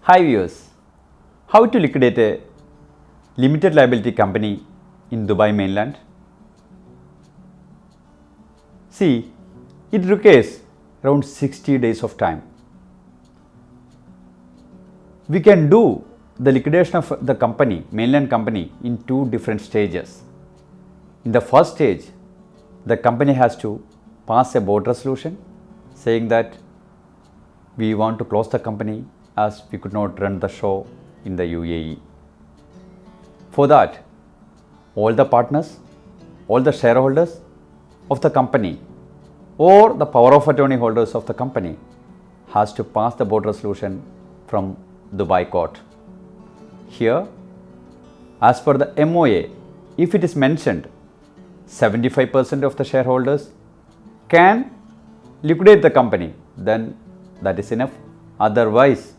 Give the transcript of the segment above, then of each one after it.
Hi viewers, how to liquidate a limited liability company in Dubai mainland? See, it requires around 60 days of time. We can do the liquidation of the company, mainland company, in two different stages. In the first stage, the company has to pass a board resolution saying that we want to close the company as we could not run the show in the UAE. For that, all the partners, all the shareholders of the company or the power of attorney holders of the company has to pass the board resolution from Dubai court. Here, as per the MOA, if it is mentioned 75% of the shareholders can liquidate the company, then that is enough. Otherwise,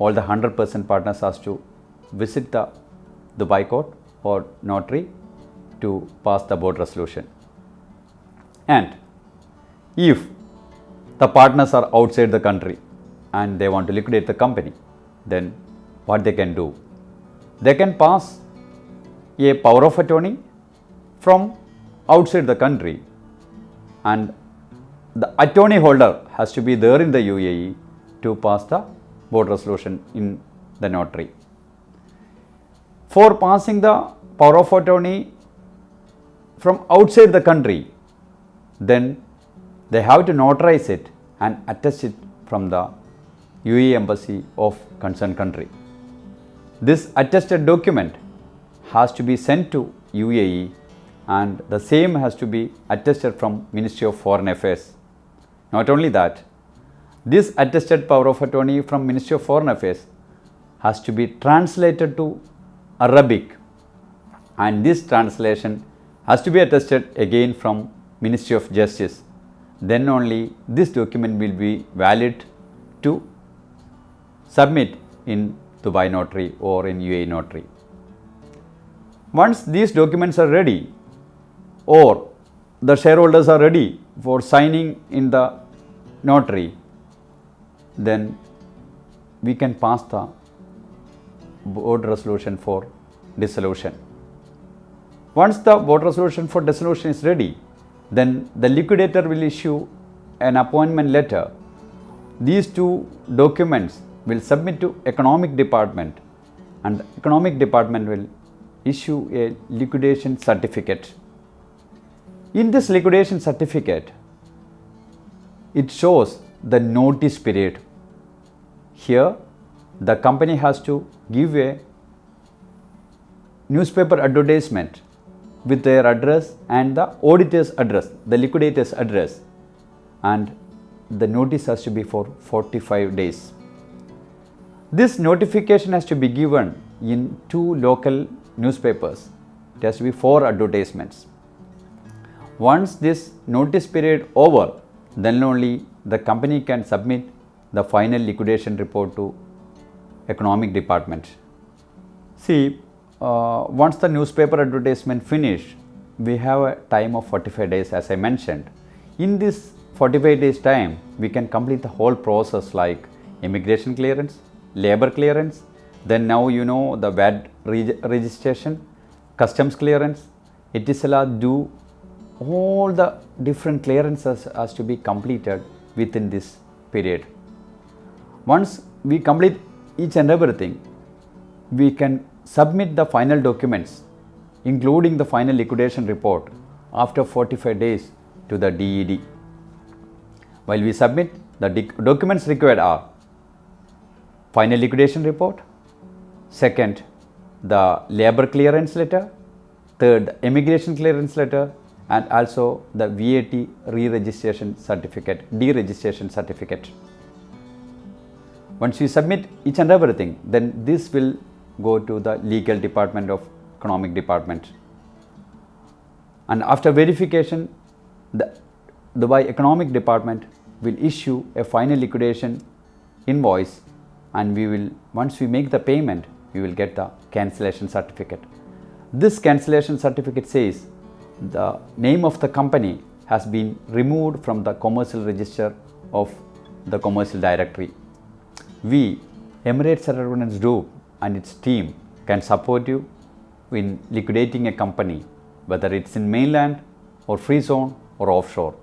all the 100% partners has to visit the Dubai court or notary to pass the board resolution. And if the partners are outside the country and they want to liquidate the company, then what they can do? They can pass a power of attorney from outside the country, and the attorney holder has to be there in the UAE to pass the board resolution in the notary. For passing the power of attorney from outside the country, then they have to notarize it and attest it from the UAE embassy of concerned country. This attested document has to be sent to UAE, and the same has to be attested from Ministry of Foreign Affairs. Not only that, this attested power of attorney from Ministry of Foreign Affairs has to be translated to Arabic, and this translation has to be attested again from Ministry of Justice. Then only this document will be valid to submit in Dubai notary or in UAE notary. Once these documents are ready, or the shareholders are ready for signing in the notary, then we can pass the board resolution for dissolution. Once the board resolution for dissolution is ready, then the liquidator will issue an appointment letter. These two documents will submit to economic department, and the economic department will issue a liquidation certificate. In this liquidation certificate, it shows the notice period. Here, the company has to give a newspaper advertisement with their address and the auditor's address, the liquidator's address, and the notice has to be for 45 days. This notification has to be given in two local newspapers. It has to be 4 advertisements. Once this notice period over, then only the company can submit the final liquidation report to economic department. See, once the newspaper advertisement finish, we have a time of 45 days as I mentioned. In this 45 days time, we can complete the whole process like immigration clearance, labor clearance, then now you know the VAT registration, customs clearance, etc. do all the different clearances has to be completed within this period. Once we complete each and everything, we can submit the final documents including the final liquidation report after 45 days to the DED. While we submit, the documents required are final liquidation report, second, the labor clearance letter, third, the immigration clearance letter, and also the VAT re-registration certificate, deregistration certificate. Once you submit each and everything, then this will go to the legal department of economic department. And after verification, the Dubai economic department will issue a final liquidation invoice, and once we make the payment, we will get the cancellation certificate. This cancellation certificate says the name of the company has been removed from the commercial register of the commercial directory. We Emirates Settlements Group and its team can support you in liquidating a company, whether it's in mainland or free zone or offshore.